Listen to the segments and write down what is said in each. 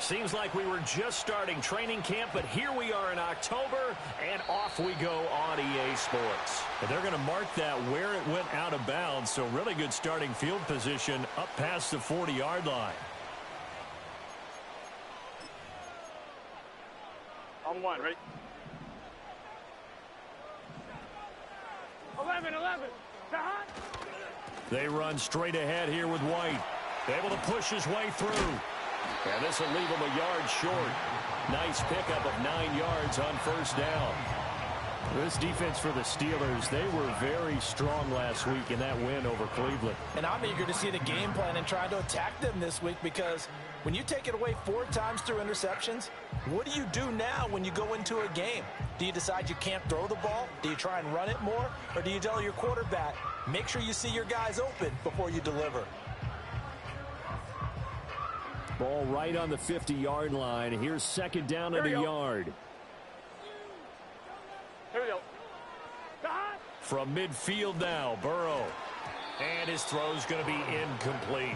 Seems like we were just starting training camp, but here we are in October, and off we go on EA Sports. And they're going to mark that where it went out of bounds, so really good starting field position up past the 40-yard line. On one, ready? 11. They run straight ahead here with White. Able to push his way through. And this will leave him a yard short. Nice pickup of 9 yards on first down. This defense for the Steelers, they were very strong last week in that win over Cleveland. And I'm eager to see the game plan and try to attack them this week, because when you take it away 4 times through interceptions, what do you do now when you go into a game? Do you decide you can't throw the ball? Do you try and run it more? Or do you tell your quarterback, make sure you see your guys open before you deliver? Ball right on the 50-yard line. Here's second down and a yard. Here we go. From midfield now, Burrow. And his throw's going to be incomplete.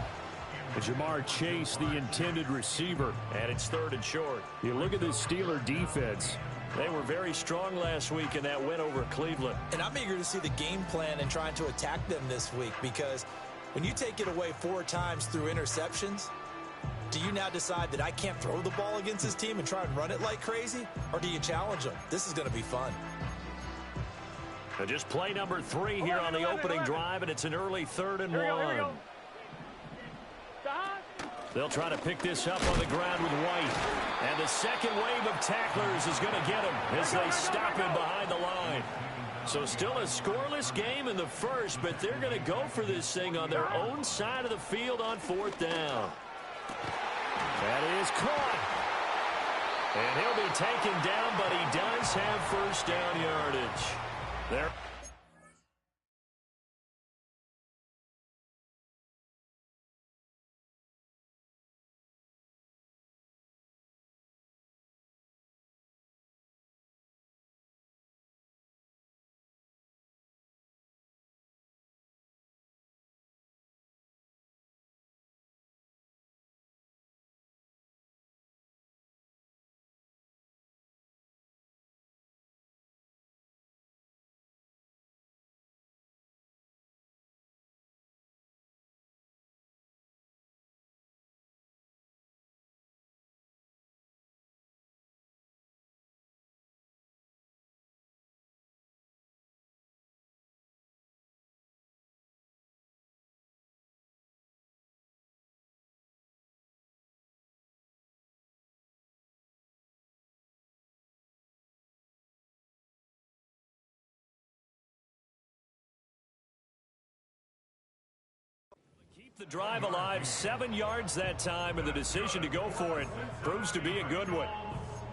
Jamar Chase, the intended receiver, and it's 3rd and short. You look at this Steeler defense. They were very strong last week in that win over Cleveland. And I'm eager to see the game plan and trying to attack them this week, because when you take it away 4 times through interceptions, do you now decide that I can't throw the ball against this team and try and run it like crazy? Or do you challenge them? This is going to be fun. And just play number 3 here on the opening drive, and it's an early 3rd and 1. They'll try to pick this up on the ground with White. And the second wave of tacklers is going to get him as they stop him behind the line. So still a scoreless game in the first, but they're going to go for this thing on their own side of the field on 4th down. That is caught. And he'll be taken down, but he does have first down yardage. There. The drive alive, 7 yards that time, and the decision to go for it proves to be a good one.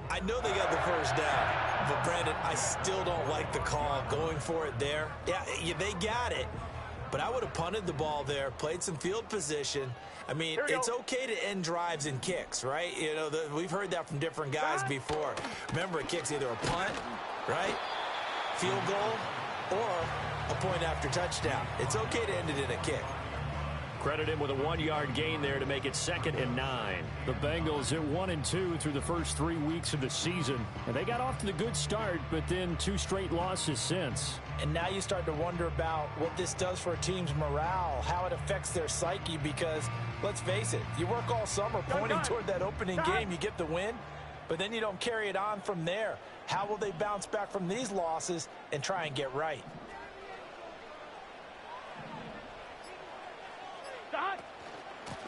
I know they got the first down, but Brandon, I still don't like the call going for it there. Yeah, they got it, but I would have punted the ball there, played some field position. I mean, it's okay to end drives and kicks, right? You know, we've heard that from different guys before. Remember, a kick's either a punt, right, field goal, or a point after touchdown. It's okay to end it in a kick. Credit him with a 1-yard gain there to make it 2nd and 9. The Bengals at 1-2 through the first 3 weeks of the season. And they got off to the good start, but then 2 straight losses since. And now you start to wonder about what this does for a team's morale, how it affects their psyche, because let's face it, you work all summer pointing toward that opening game, you get the win, but then you don't carry it on from there. How will they bounce back from these losses and try and get right?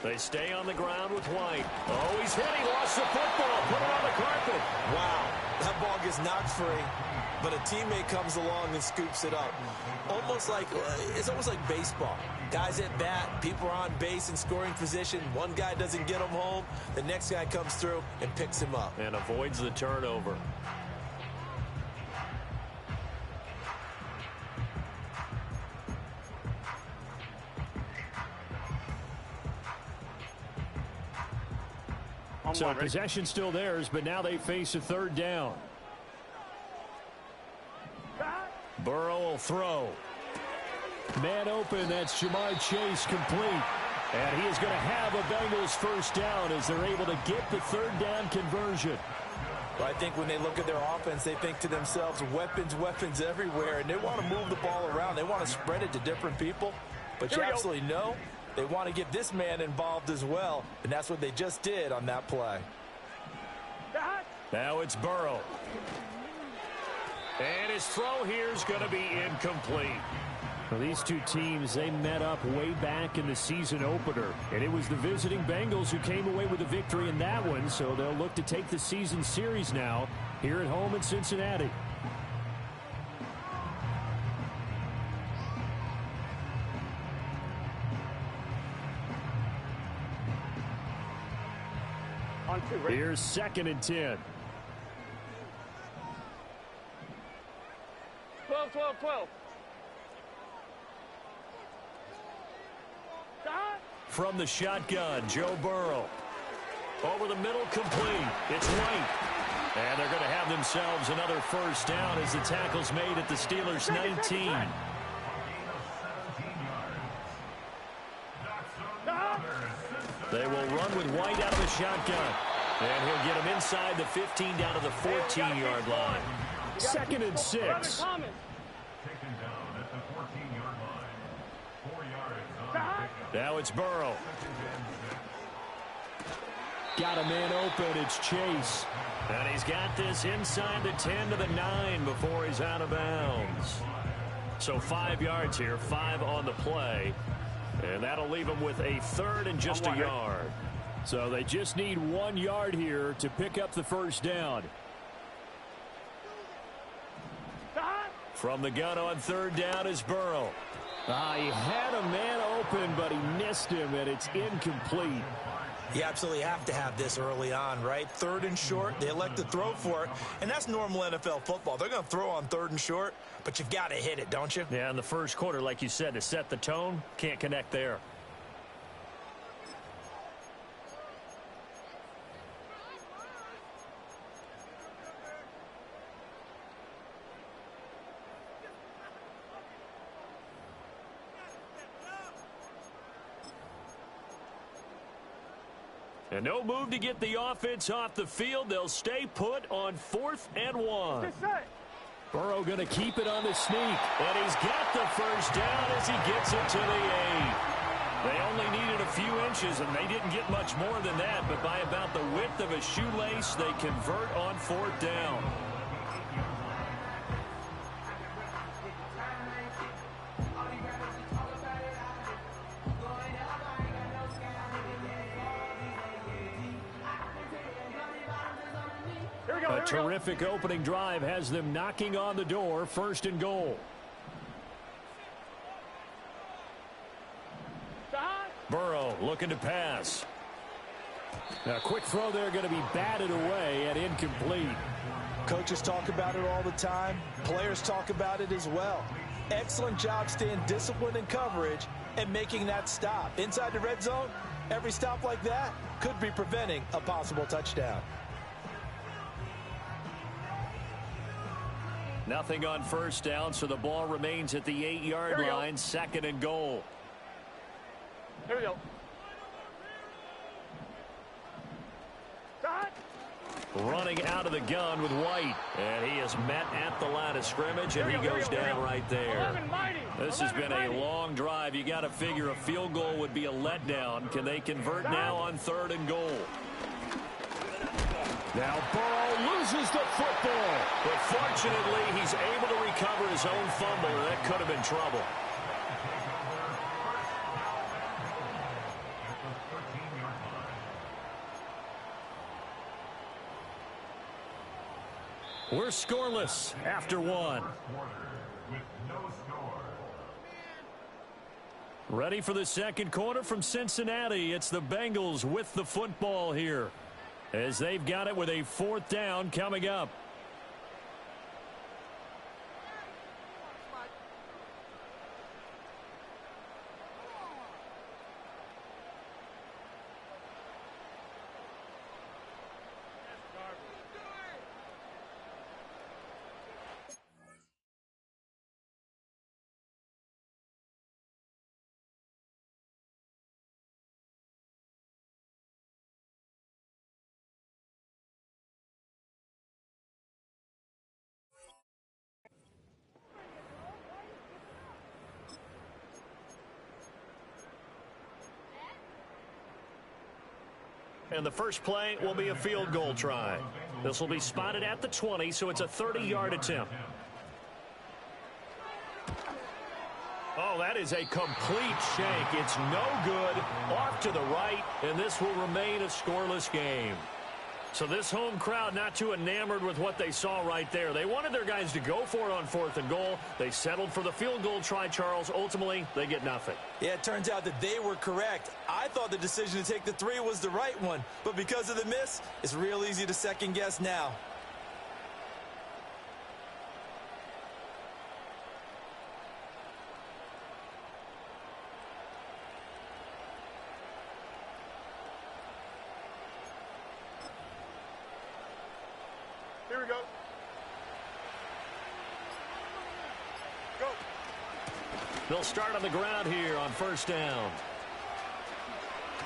They stay on the ground with White. Oh, he's hit. He lost the football. Put it on the carpet. Wow. That ball gets knocked free, but a teammate comes along and scoops it up. It's almost like baseball. Guys at bat, people are on base in scoring position. One guy doesn't get him home. The next guy comes through and picks him up. And avoids the turnover. So possession still theirs, but now they face a 3rd down. Burrow will throw. Man open, that's Jamar Chase complete. And he is going to have a Bengals first down as they're able to get the third down conversion. Well, I think when they look at their offense, they think to themselves, weapons, weapons everywhere, and they want to move the ball around. They want to spread it to different people. But you absolutely know they want to get this man involved as well, and that's what they just did on that play. Now it's Burrow. And his throw here is going to be incomplete. Well, these two teams, they met up way back in the season opener. And it was the visiting Bengals who came away with a victory in that one. So they'll look to take the season series now here at home in Cincinnati. Here's 2nd and 10. 12. From the shotgun, Joe Burrow. Over the middle, complete. It's White. And they're going to have themselves another first down as the tackle's made at the Steelers' 19. They will run with White out of the shotgun. And he'll get him inside the 15 down to the 14-yard line. 2nd and 6. Now it's Burrow. Got a man open. It's Chase. And he's got this inside the 10 to the 9 before he's out of bounds. So 5 yards here, 5 on the play. And that'll leave him with a third and just a yard. So they just need 1 yard here to pick up the first down. From the gun on third down is Burrow. He had a man open, but he missed him, and it's incomplete. You absolutely have to have this early on, right? 3rd and short, they elect to throw for it, and that's normal NFL football. They're going to throw on 3rd and short, but you've got to hit it, don't you? Yeah, in the first quarter, like you said, to set the tone, can't connect there. And no move to get the offense off the field. They'll stay put on 4th and 1. Burrow going to keep it on the sneak. And he's got the first down as he gets it to the 8. They only needed a few inches, and they didn't get much more than that. But by about the width of a shoelace, they convert on 4th down. A terrific opening drive has them knocking on the door. 1st and goal. Burrow looking to pass. A quick throw there going to be batted away and incomplete. Coaches talk about it all the time. Players talk about it as well. Excellent job staying disciplined in coverage and making that stop. Inside the red zone, every stop like that could be preventing a possible touchdown. Nothing on first down, so the ball remains at the 8-yard line. 2nd and goal. Here we go. Running out of the gun with White. And he is met at the line of scrimmage, and he goes down right there. This has been a long drive. You got to figure a field goal would be a letdown. Can they convert now on 3rd and goal? Now Burrow loses the football. But fortunately, he's able to recover his own fumble, and that could have been trouble. We're scoreless after 1. Ready for the second quarter from Cincinnati. It's the Bengals with the football here, as they've got it with a 4th down coming up. And the first play will be a field goal try. This will be spotted at the 20, so it's a 30-yard attempt. Oh, that is a complete shank. It's no good. Off to the right, and this will remain a scoreless game. So this home crowd not too enamored with what they saw right there. They wanted their guys to go for it on 4th and goal. They settled for the field goal try, Charles. Ultimately, they get nothing. Yeah, it turns out that they were correct. I thought the decision to take the 3 was the right one, but because of the miss, it's real easy to second guess now. Here we go. Go. They'll start on the ground here on 1st down.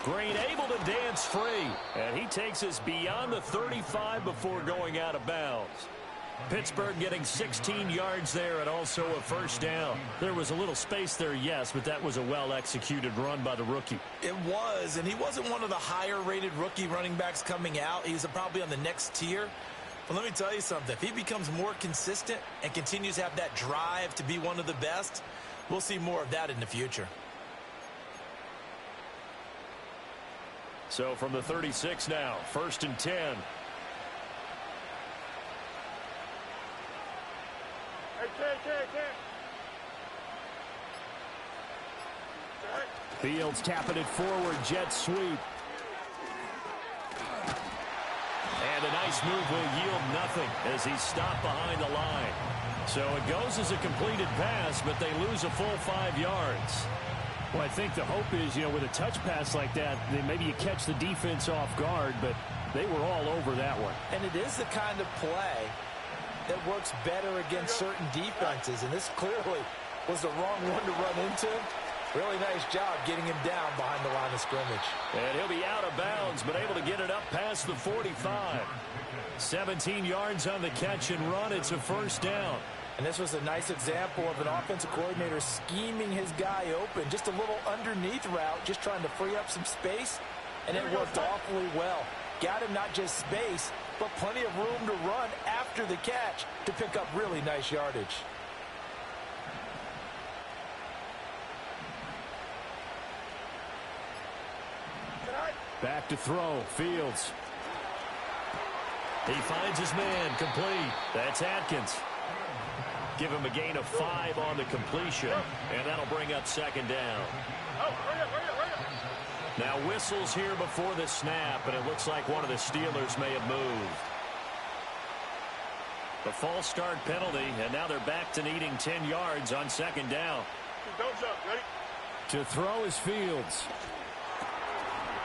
Green able to dance free, and he takes us beyond the 35 before going out of bounds. Pittsburgh getting 16 yards there and also a 1st down. There was a little space there, yes, but that was a well-executed run by the rookie. It was, and he wasn't one of the higher-rated rookie running backs coming out. He's probably on the next tier. But let me tell you something. If he becomes more consistent and continues to have that drive to be one of the best, we'll see more of that in the future. So from the 36 now, 1st and 10. Hey, Ken. Fields tapping it forward, jet sweep. And a nice move will yield nothing as he's stopped behind the line. So it goes as a completed pass, but they lose a full 5 yards. Well, I think the hope is, with a touch pass like that, then maybe you catch the defense off guard, but they were all over that one. And it is the kind of play that works better against certain defenses, and this clearly was the wrong one to run into. Really nice job getting him down behind the line of scrimmage. And he'll be out of bounds, but able to get it up past the 45. 17 yards on the catch and run. It's a 1st down. And this was a nice example of an offensive coordinator scheming his guy open. Just a little underneath route, just trying to free up some space, and it worked awfully well. Got him not just space, but plenty of room to run after the catch to pick up really nice yardage. Back to throw, Fields. He finds his man, complete. That's Atkins. Give him a gain of 5 on the completion, and that'll bring up 2nd down. Now whistles here before the snap, and it looks like one of the Steelers may have moved. The false start penalty, and now they're back to needing 10 yards on 2nd down. Don't jump, ready? To throw is Fields.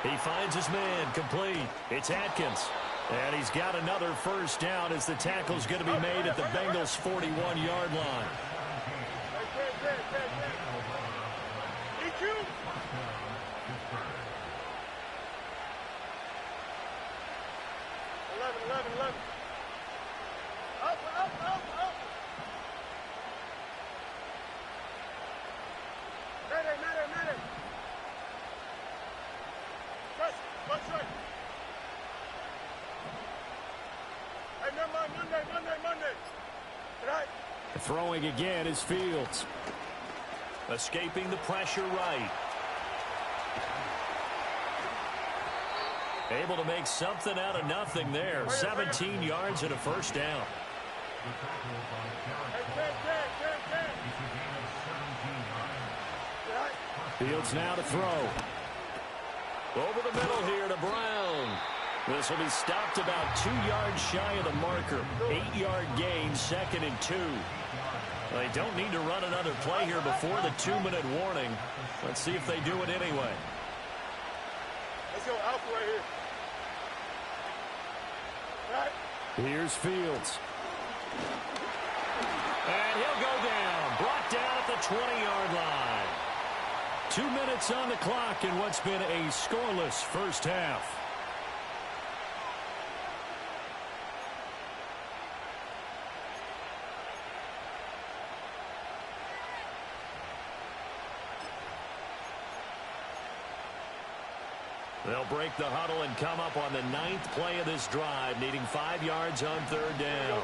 He finds his man, complete. It's Atkins. And he's got another 1st down as the tackle's going to be made at the Bengals' 41-yard line. Eat you. Eleven. Up. Matter. Let's right. Hey, Monday. Right. Throwing again is Fields. Escaping the pressure right. Able to make something out of nothing there. 17 yards and a 1st down. Fields now to throw. Over the middle here to Brown. This will be stopped about 2 yards shy of the marker. 8-yard gain, 2nd and 2. They don't need to run another play here before the 2-minute warning. Let's see if they do it anyway. Let's go alpha right here. Right. Here's Fields. And he'll go down. Brought down at the 20-yard line. 2 minutes on the clock in what's been a scoreless 1st half. They'll break the huddle and come up on the 9th play of this drive, needing 5 yards on 3rd down.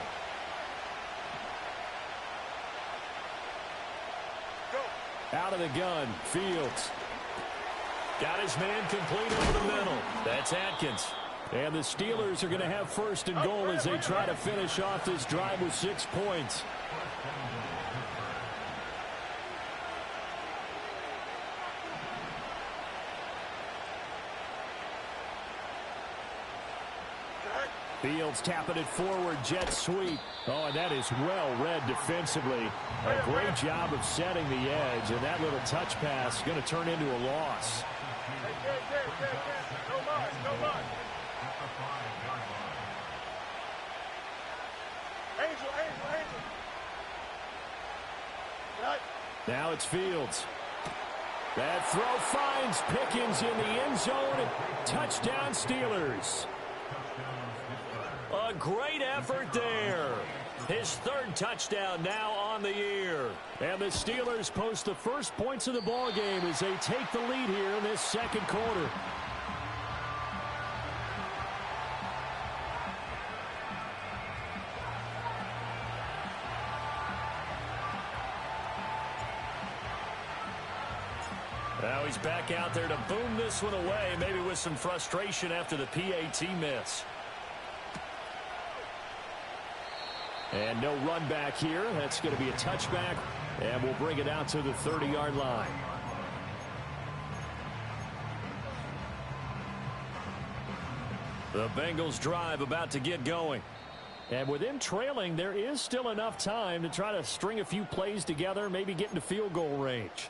Out of the gun, Fields. Got his man complete over the middle. That's Atkins. And the Steelers are going to have 1st and goal as they try to finish off this drive with 6 points. Fields tapping it forward, jet sweep. Oh, and that is well read defensively. A great job of setting the edge, and that little touch pass is going to turn into a loss. Now it's Fields. That throw finds Pickens in the end zone. Touchdown, Steelers. A great effort there. His 3rd touchdown now on the year. And the Steelers post the first points of the ball game as they take the lead here in this 2nd quarter. Now he's back out there to boom this one away, maybe with some frustration after the PAT miss. And no run back here. That's going to be a touchback, and we'll bring it out to the 30-yard line. The Bengals drive about to get going. And with them trailing, there is still enough time to try to string a few plays together, maybe get into field goal range.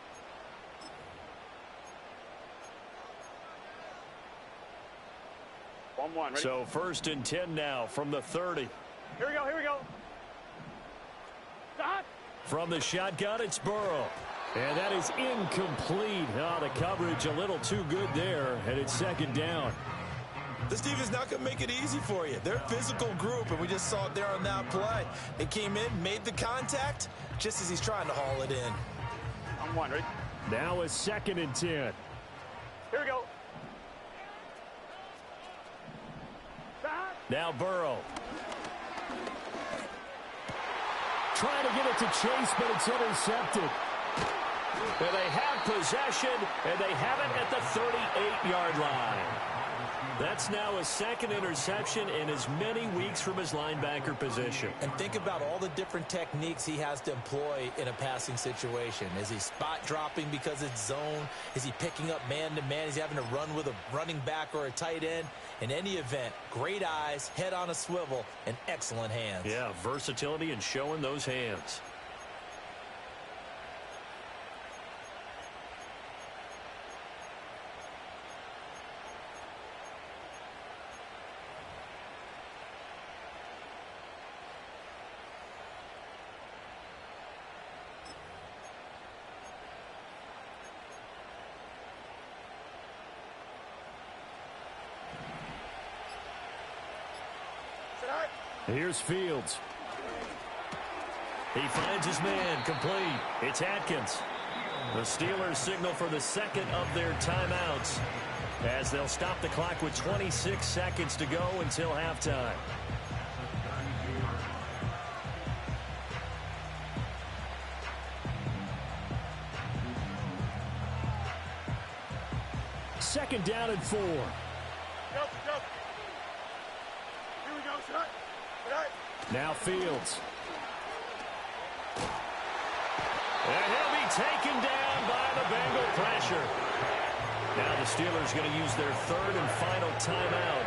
Ready? So 1st and 10 now from the 30. Here we go. From the shotgun, it's Burrow. And that is incomplete. Oh, the coverage a little too good there, and it's 2nd down. This team is not going to make it easy for you. They're a physical group, and we just saw it there on that play. They came in, made the contact, just as he's trying to haul it in. I'm one, ready? Now a 2nd and 10. Here we go. Now Burrow. Trying to get it to Chase, but it's intercepted. And they have possession, and they have it at the 38-yard line. That's now a 2nd interception in as many weeks from his linebacker position. And think about all the different techniques he has to employ in a passing situation. Is he spot dropping because it's zone? Is he picking up man-to-man? Is he having to run with a running back or a tight end? In any event, great eyes, head on a swivel, and excellent hands. Yeah, versatility and showing those hands. Here's Fields. He finds his man complete. It's Atkins. The Steelers signal for the 2nd of their timeouts as they'll stop the clock with 26 seconds to go until halftime. Second down and 4. Go. Here we go, shot. Now Fields. And he'll be taken down by the Bengal pressure. Now the Steelers going to use their 3rd and final timeout.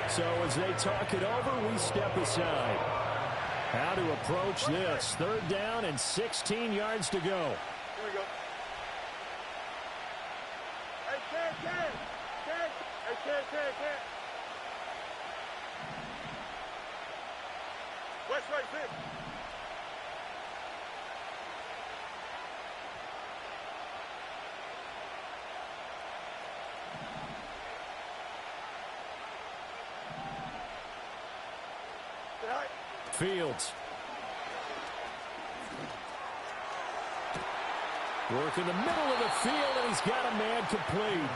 So as they talk it over, we step aside. How to approach this. 3rd down and 16 yards to go. Here we go. Hey, Ken. Hey, Ken. West right, fit. Fields. Work in the middle of the field, and he's got a man complete.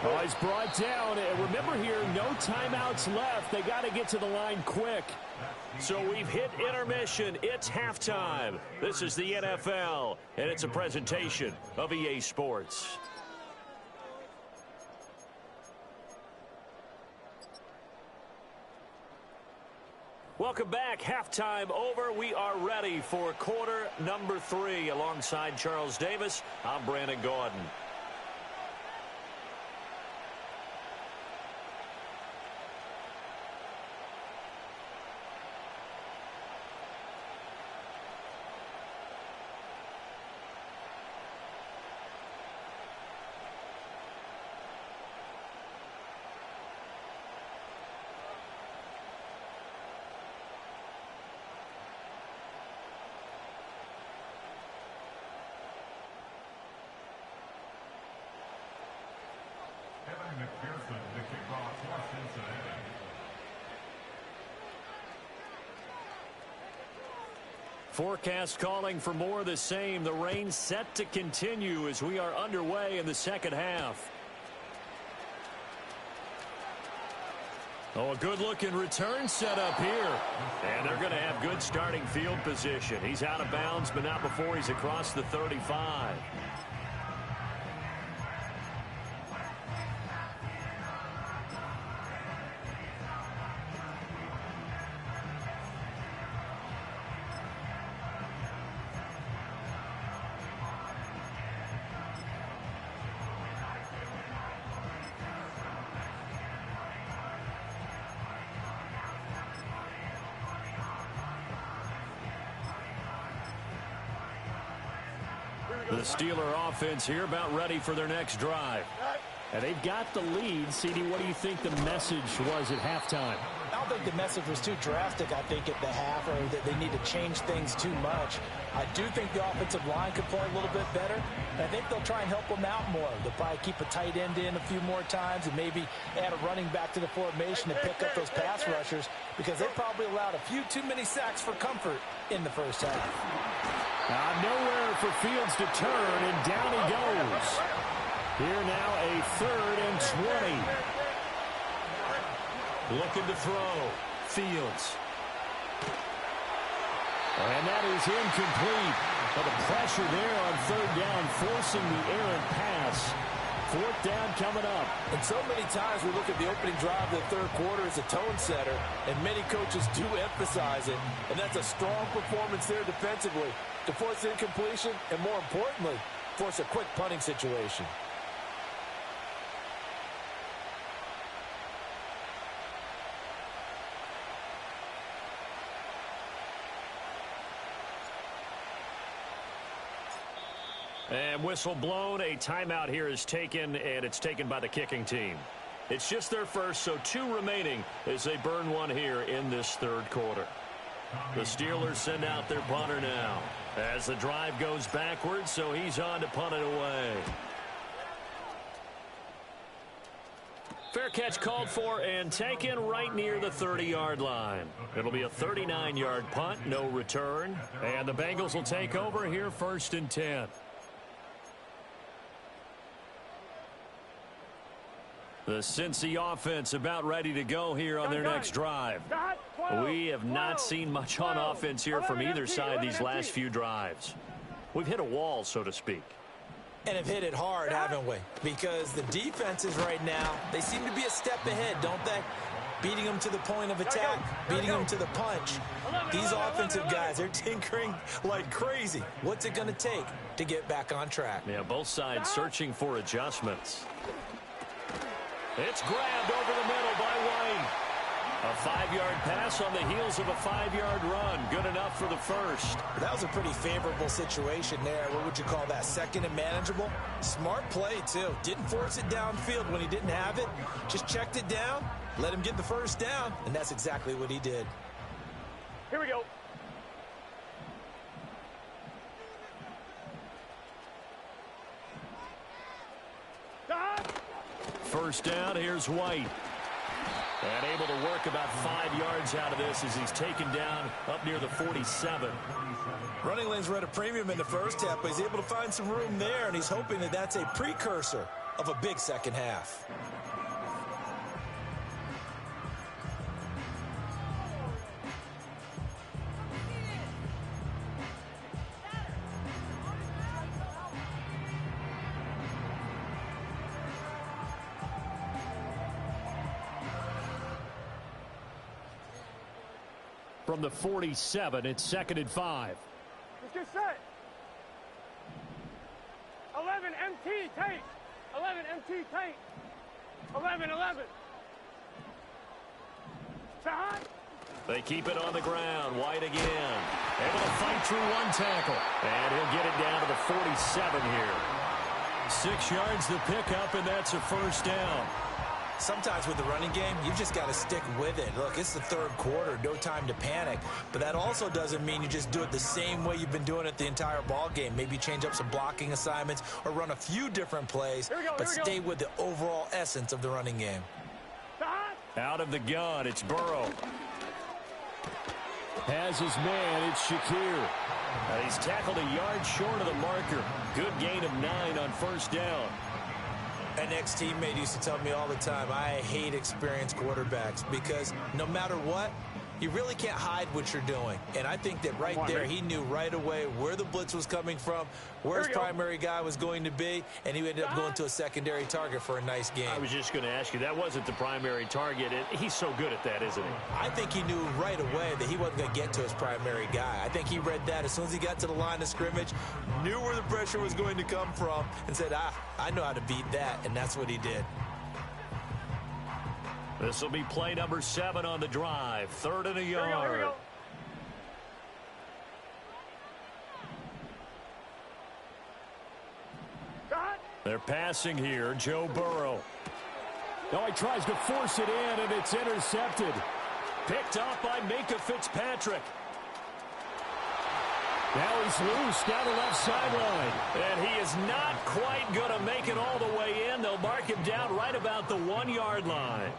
Oh, he's brought down. And remember here, no timeouts left. They got to get to the line quick. So we've hit intermission. It's halftime. This is the NFL, and it's a presentation of EA Sports. Welcome back. Halftime over. We are ready for quarter number 3. Alongside Charles Davis, I'm Brandon Gordon. Forecast calling for more of the same. The rain set to continue as we are underway in the second half. Oh, a good-looking return set up here. And they're going to have good starting field position. He's out of bounds, but not before he's across the 35. The Steeler offense here about ready for their next drive. And they've got the lead. CD, what do you think the message was at halftime? I don't think the message was too drastic, I think, at the half, or that they need to change things too much. I do think the offensive line could play a little bit better. And I think they'll try and help them out more. They'll probably keep a tight end in a few more times and maybe add a running back to the formation to pick up those pass rushers, because they probably allowed a few too many sacks for comfort in the first half. Nowhere for Fields to turn, and down he goes. Here now, a 3rd and 20. Looking to throw. Fields. And that is incomplete. But the pressure there on 3rd down, forcing the errant pass. 4th down coming up. And so many times we look at the opening drive of the third quarter as a tone setter, and many coaches do emphasize it. And that's a strong performance there defensively to force incompletion and, more importantly, force a quick punting situation. And whistle blown. A timeout here is taken, and it's taken by the kicking team. It's just their first, so 2 remaining as they burn one here in this third quarter. The Steelers send out their punter now as the drive goes backwards, so he's on to punt it away. Fair catch called for and taken right near the 30-yard line. It'll be a 39-yard punt, no return. And the Bengals will take over here 1st and 10. The Cincy offense about ready to go here on their next drive. We have not seen much on offense here from either side these last few drives. We've hit a wall, so to speak. And have hit it hard, haven't we? Because the defenses right now, they seem to be a step ahead, don't they? Beating them to the point of attack, beating them to the punch. These offensive guys, they're tinkering like crazy. What's it going to take to get back on track? Yeah, both sides searching for adjustments. It's grabbed over the middle by White. A 5-yard pass on the heels of a 5-yard run. Good enough for the first. That was a pretty favorable situation there. What would you call that? 2nd and manageable? Smart play, too. Didn't force it downfield when he didn't have it. Just checked it down, let him get the first down, and that's exactly what he did. Here we go. First down, here's White. And able to work about 5 yards out of this as he's taken down up near the 47. Running lanes were at a premium in the first half, but he's able to find some room there, and he's hoping that that's a precursor of a big second half. From the 47, it's 2nd and 5. Let's get set. 11 MT tank. 11 MT tank. 11. Behind. They keep it on the ground. White again. Able to fight through one tackle. And he'll get it down to the 47 here. 6 yards the pickup, and that's a first down. Sometimes with the running game, you've just got to stick with it. Look, it's the third quarter, no time to panic. But that also doesn't mean you just do it the same way you've been doing it the entire ball game. Maybe change up some blocking assignments or run a few different plays, but stay with the overall essence of the running game. Out of the gun, it's Burrow. Has his man, it's Shakir. And he's tackled a yard short of the marker. Good gain of 9 on first down. An ex-teammate used to tell me all the time, I hate experienced quarterbacks because no matter what, you really can't hide what you're doing. And I think that right there, he knew right away where the blitz was coming from, where his primary guy was going to be, and he ended up going to a secondary target for a nice game. I was just going to ask you, that wasn't the primary target. He's so good at that, isn't he? I think he knew right away that he wasn't going to get to his primary guy. I think he read that as soon as he got to the line of scrimmage, knew where the pressure was going to come from, and said, I know how to beat that, and that's what he did. This will be play number 7 on the drive. 3rd and a yard. Here we go. They're passing here. Joe Burrow. Now he tries to force it in, and it's intercepted. Picked off by Minka Fitzpatrick. Now he's loose down the left sideline. And he is not quite going to make it all the way in. They'll mark him down right about the 1-yard line.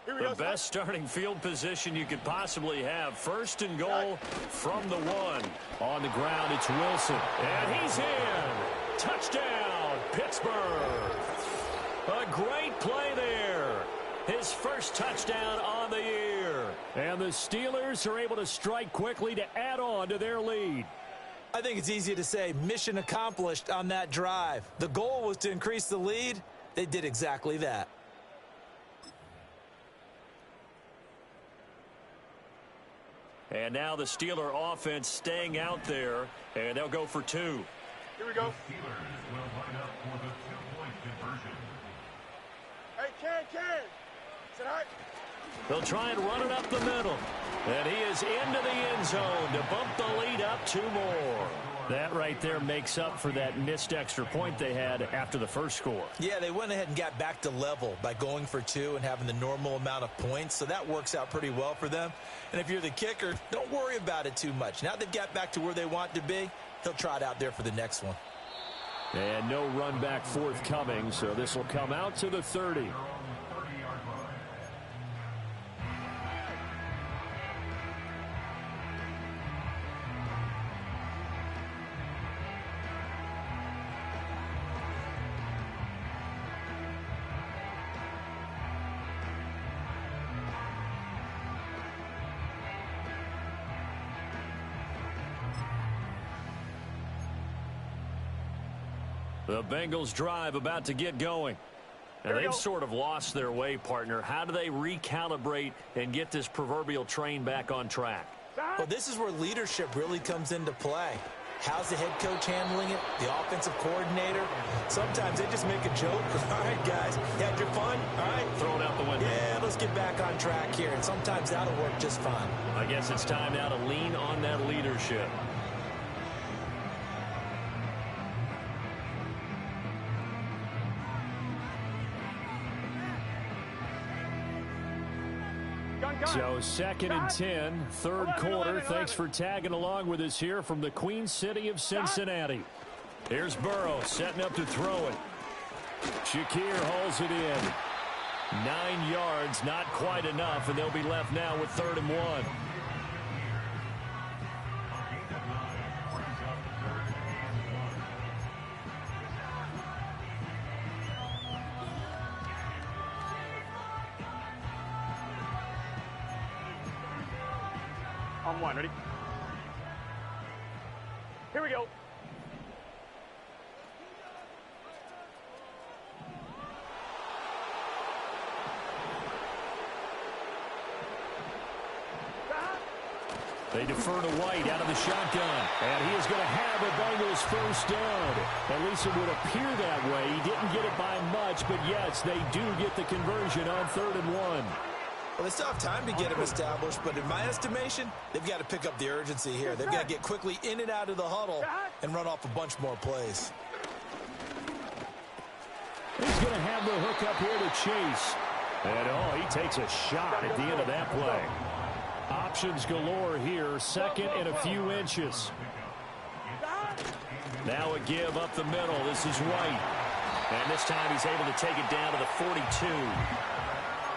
The best starting field position you could possibly have. 1st and goal from the 1. On the ground, it's Wilson. And he's in. Touchdown, Pittsburgh. A great play there. His first touchdown on the year. And the Steelers are able to strike quickly to add on to their lead. I think it's easy to say mission accomplished on that drive. The goal was to increase the lead. They did exactly that. And now the Steeler offense staying out there, and they'll go for 2. Here we go. Hey, Ken. Sit high. They'll try and run it up the middle. And he is into the end zone to bump the lead up 2 more. That right there makes up for that missed extra point they had after the first score. Yeah, they went ahead and got back to level by going for 2 and having the normal amount of points, so that works out pretty well for them. And if you're the kicker, don't worry about it too much. Now they've got back to where they want to be, they'll try it out there for the next one. And no run back forthcoming, so this will come out to the 30. The Bengals drive about to get going. And they've sort of lost their way, partner. How do they recalibrate and get this proverbial train back on track? Well, this is where leadership really comes into play. How's the head coach handling it? The offensive coordinator? Sometimes they just make a joke. All right, guys, you had your fun? All right. Throw it out the window. Yeah, let's get back on track here. And sometimes that'll work just fine. I guess it's time now to lean on that leadership. So 2nd and 10, third quarter. Thanks for tagging along with us here from the Queen City of Cincinnati. Here's Burrow setting up to throw it. Shakir hauls it in. 9 yards, not quite enough, and they'll be left now with 3rd and 1. On one, ready? Here we go. They defer to White out of the shotgun. And he is going to have a Bengals first down. At least it would appear that way. He didn't get it by much, but yes, they do get the conversion on 3rd and 1. Well, they still have time to get him established, but in my estimation, they've got to pick up the urgency here. They've got to get quickly in and out of the huddle and run off a bunch more plays. He's going to have the hook up here to Chase. And, he takes a shot at the end of that play. Options galore here, 2nd and a few inches. Now a give up the middle. This is White. And this time he's able to take it down to the 42.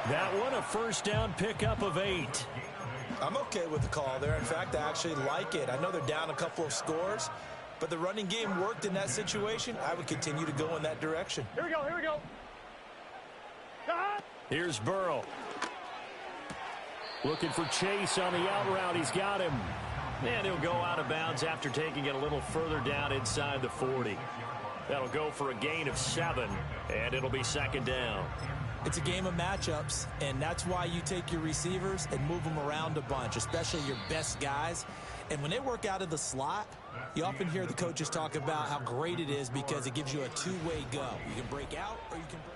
That one a first down pickup of 8. I'm okay with the call there. In fact, I actually like it. I know they're down a couple of scores, but the running game worked in that situation. I would continue to go in that direction. Here we go, here we go. Here's Burrow. Looking for Chase on the out route. He's got him. And he'll go out of bounds after taking it a little further down inside the 40. That'll go for a gain of 7, and it'll be 2nd down. It's a game of matchups, and that's why you take your receivers and move them around a bunch, especially your best guys. And when they work out of the slot, you often hear the coaches talk about how great it is because it gives you a two-way go. You can break out or you can break.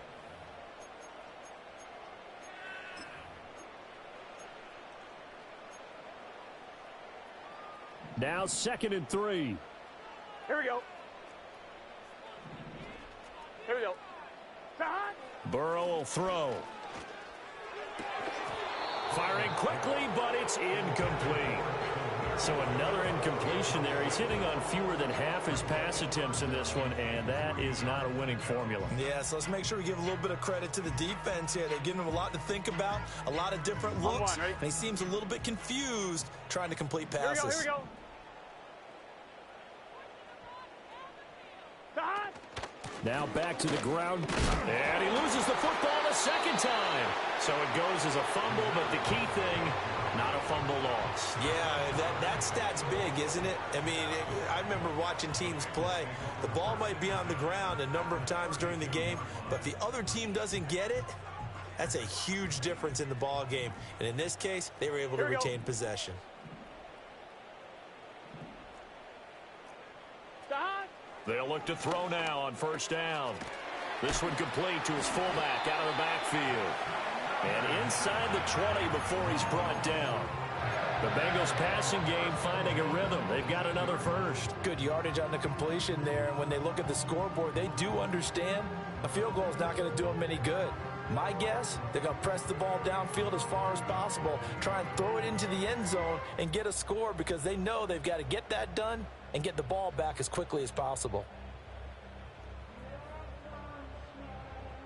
Now 2nd and 3. Here we go. Here we go. Burrow will throw. Firing quickly, but it's incomplete. So another incompletion there. He's hitting on fewer than half his pass attempts in this one, and that is not a winning formula. Yeah, so let's make sure we give a little bit of credit to the defense here. They've given him a lot to think about, a lot of different looks, and he seems a little bit confused trying to complete passes. Here we go, here we go. Now back to the ground, and he loses the football a 2nd time. So it goes as a fumble, but the key thing, not a fumble loss. Yeah, that stat's big, isn't it? I mean, I remember watching teams play. The ball might be on the ground a number of times during the game, but if the other team doesn't get it, that's a huge difference in the ball game. And in this case, they were able to retain possession. They'll look to throw now on 1st down. This one complete to his fullback out of the backfield. And inside the 20 before he's brought down. The Bengals passing game finding a rhythm. They've got another first. Good yardage on the completion there. And when they look at the scoreboard, they do understand a field goal is not going to do them any good. My guess, they're going to press the ball downfield as far as possible, try and throw it into the end zone and get a score because they know they've got to get that done and get the ball back as quickly as possible.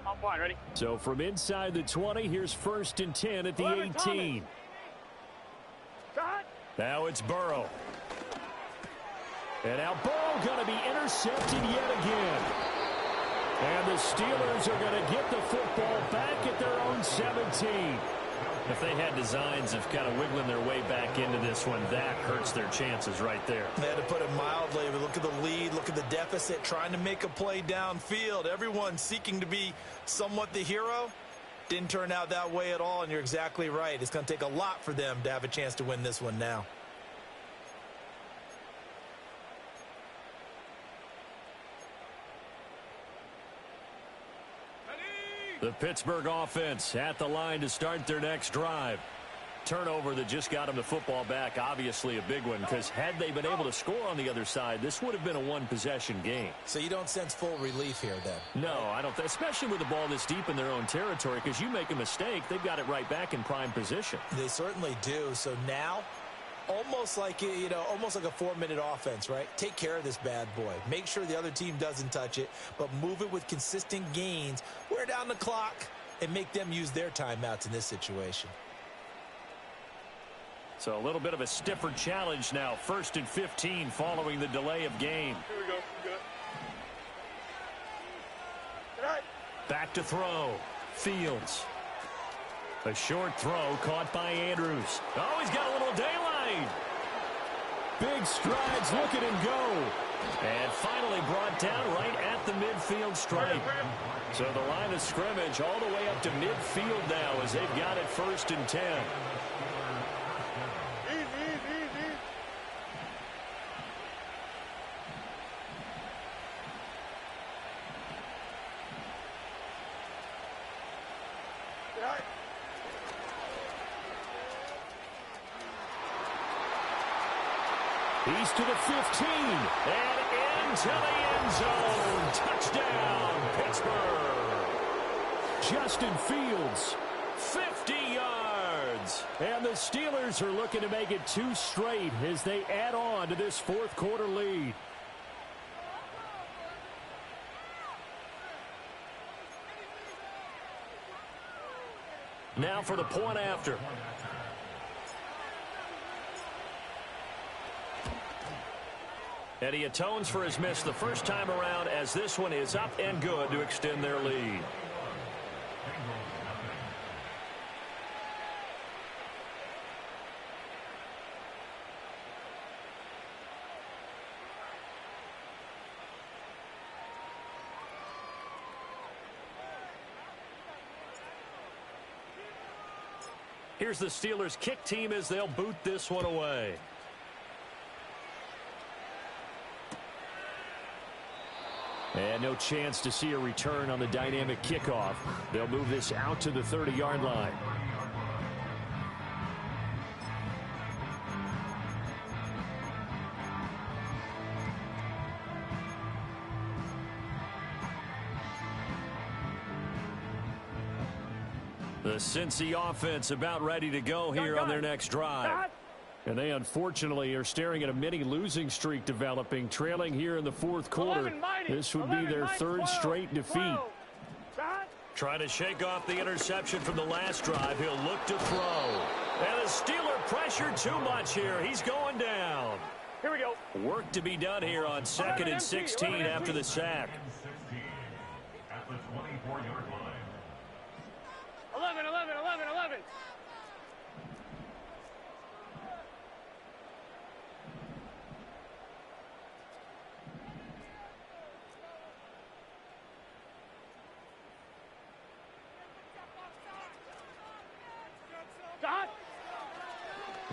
On one, ready? So from inside the 20, here's 1st and 10 at the 18. Now it's Burrow. And now Burrow going to be intercepted yet again. And the Steelers are going to get the football back at their own 17. If they had designs of kind of wiggling their way back into this one, that hurts their chances right there. They had to put it mildly, but look at the lead, look at the deficit, trying to make a play downfield. Everyone seeking to be somewhat the hero. Didn't turn out that way at all, and you're exactly right. It's going to take a lot for them to have a chance to win this one now. The Pittsburgh offense at the line to start their next drive. Turnover that just got them the football back, obviously a big one, because had they been able to score on the other side, this would have been a one-possession game. So you don't sense full relief here then? No, I don't, especially with the ball this deep in their own territory, because you make a mistake, they've got it right back in prime position. They certainly do. So now, almost like, almost like a 4-minute offense, right? Take care of this bad boy. Make sure the other team doesn't touch it, but move it with consistent gains. Wear down the clock and make them use their timeouts in this situation. So a little bit of a stiffer challenge now. 1st and 15 following the delay of game. Here we go. Good. Back to throw. Fields. A short throw caught by Andrews. Oh, he's got a little daylight. Big strides, look at him go. And finally brought down right at the midfield stripe. So the line of scrimmage all the way up to midfield now as they've got it 1st and 10. He's to the 15 and into the end zone. Touchdown, Pittsburgh. Justin Fields, 50 yards. And the Steelers are looking to make it 2 straight as they add on to this 4th quarter lead. Now for the point after. And he atones for his miss the first time around as this one is up and good to extend their lead. Here's the Steelers' kick team as they'll boot this one away. And no chance to see a return on the dynamic kickoff. They'll move this out to the 30-yard line. The Cincy offense about ready to go here on their next drive. And they unfortunately are staring at a mini losing streak developing, trailing here in the 4th quarter. This would be their 3rd straight defeat. Trying to shake off the interception from the last drive. He'll look to throw. And the Steeler pressure too much here. He's going down. Here we go. Work to be done here on 2nd and 16 after the sack. 11.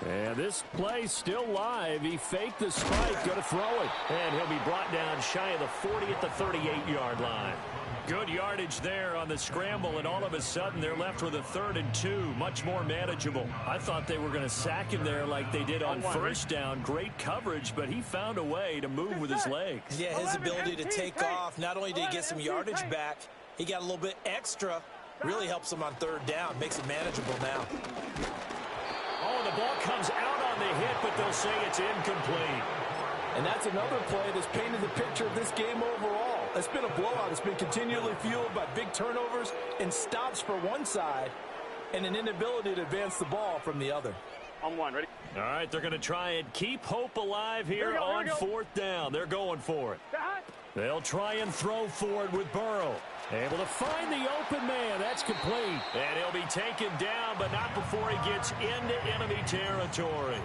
And this play still live. He faked the strike, going to throw it. And he'll be brought down shy of the 40 at the 38-yard line. Good yardage there on the scramble, and all of a sudden they're left with a 3rd and 2, much more manageable. I thought they were going to sack him there like they did on 1st down. Great coverage, but he found a way to move with his legs. Yeah, his ability to take off, not only did he get some yardage back, he got a little bit extra. Really helps him on 3rd down, makes it manageable now. Oh, the ball comes out on the hit, but they'll say it's incomplete. And that's another play that's painted the picture of this game overall. It's been a blowout. It's been continually fueled by big turnovers and stops for one side and an inability to advance the ball from the other. On 1, ready? All right, they're going to try and keep hope alive here on 4th down. They're going for it. They'll try and throw for it with Burrow. Able to find the open man. That's complete. And he'll be taken down, but not before he gets into enemy territory.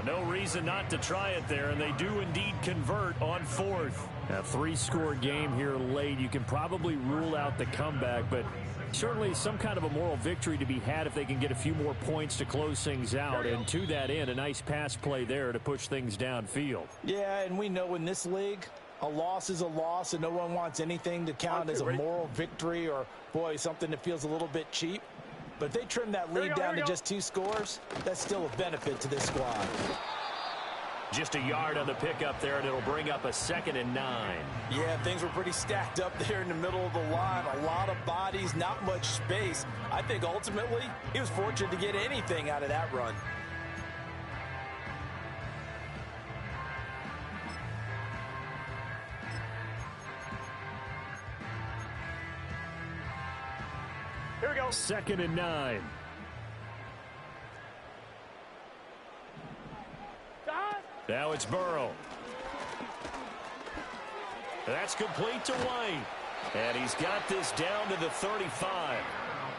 No reason not to try it there, and they do indeed convert on fourth. A three-score game here late. You can probably rule out the comeback, but certainly some kind of a moral victory to be had if they can get a few more points to close things out. And to that end, a nice pass play there to push things downfield. Yeah, and we know in this league, a loss is a loss, and no one wants anything to count as a moral victory or, boy, something that feels a little bit cheap. But if they trim that lead down to just 2 scores, that's still a benefit to this squad. Just a yard on the pickup there, and it'll bring up a 2nd and 9. Yeah, things were pretty stacked up there in the middle of the line. A lot of bodies, not much space. I think ultimately he was fortunate to get anything out of that run. Here we go. 2nd and 9. Now it's Burrow. That's complete to White. And he's got this down to the 35.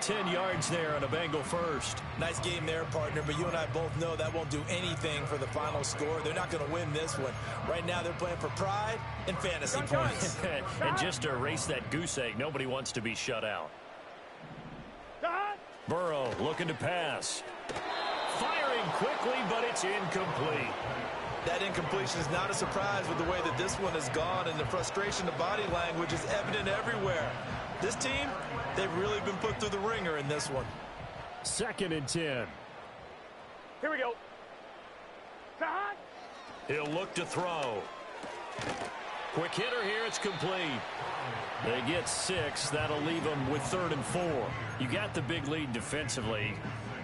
10 yards there on a Bengal first. Nice game there, partner, but you and I both know that won't do anything for the final score. They're not going to win this one. Right now they're playing for pride and fantasy points. And just to erase that goose egg, nobody wants to be shut out. Burrow looking to pass. Firing quickly, but it's incomplete. That incompletion is not a surprise with the way that this one has gone, and the frustration of body language is evident everywhere. This team, they've really been put through the ringer in this one. 2nd and 10. Here we go. He'll look to throw. Quick hitter here, it's complete. They get 6. That'll leave them with 3rd and 4. You got the big lead defensively.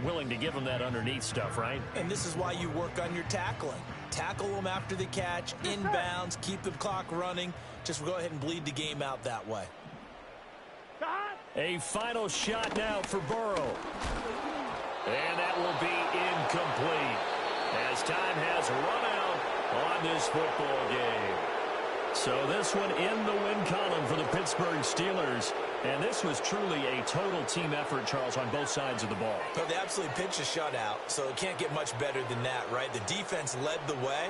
Willing to give them that underneath stuff, right? And this is why you work on your tackling. Tackle them after the catch, inbounds, keep the clock running. Just go ahead and bleed the game out that way. A final shot now for Burrow. And that will be incomplete as time has run out on this football game. So this one in the win column for the Pittsburgh Steelers. And this was truly a total team effort, Charles, on both sides of the ball. Well, they absolutely pitched a shutout, so it can't get much better than that, right? The defense led the way,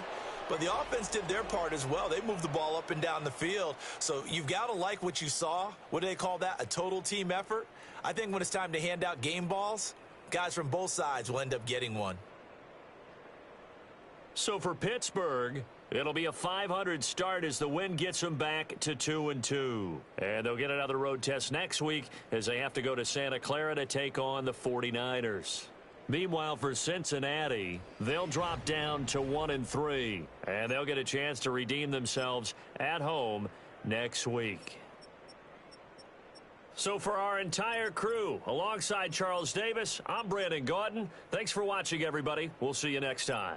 but the offense did their part as well. They moved the ball up and down the field. So you've got to like what you saw. What do they call that? A total team effort? I think when it's time to hand out game balls, guys from both sides will end up getting one. So for Pittsburgh, it'll be a .500 start as the win gets them back to 2-2. And they'll get another road test next week as they have to go to Santa Clara to take on the 49ers. Meanwhile, for Cincinnati, they'll drop down to 1-3. And they'll get a chance to redeem themselves at home next week. So for our entire crew, alongside Charles Davis, I'm Brandon Gaudin. Thanks for watching, everybody. We'll see you next time.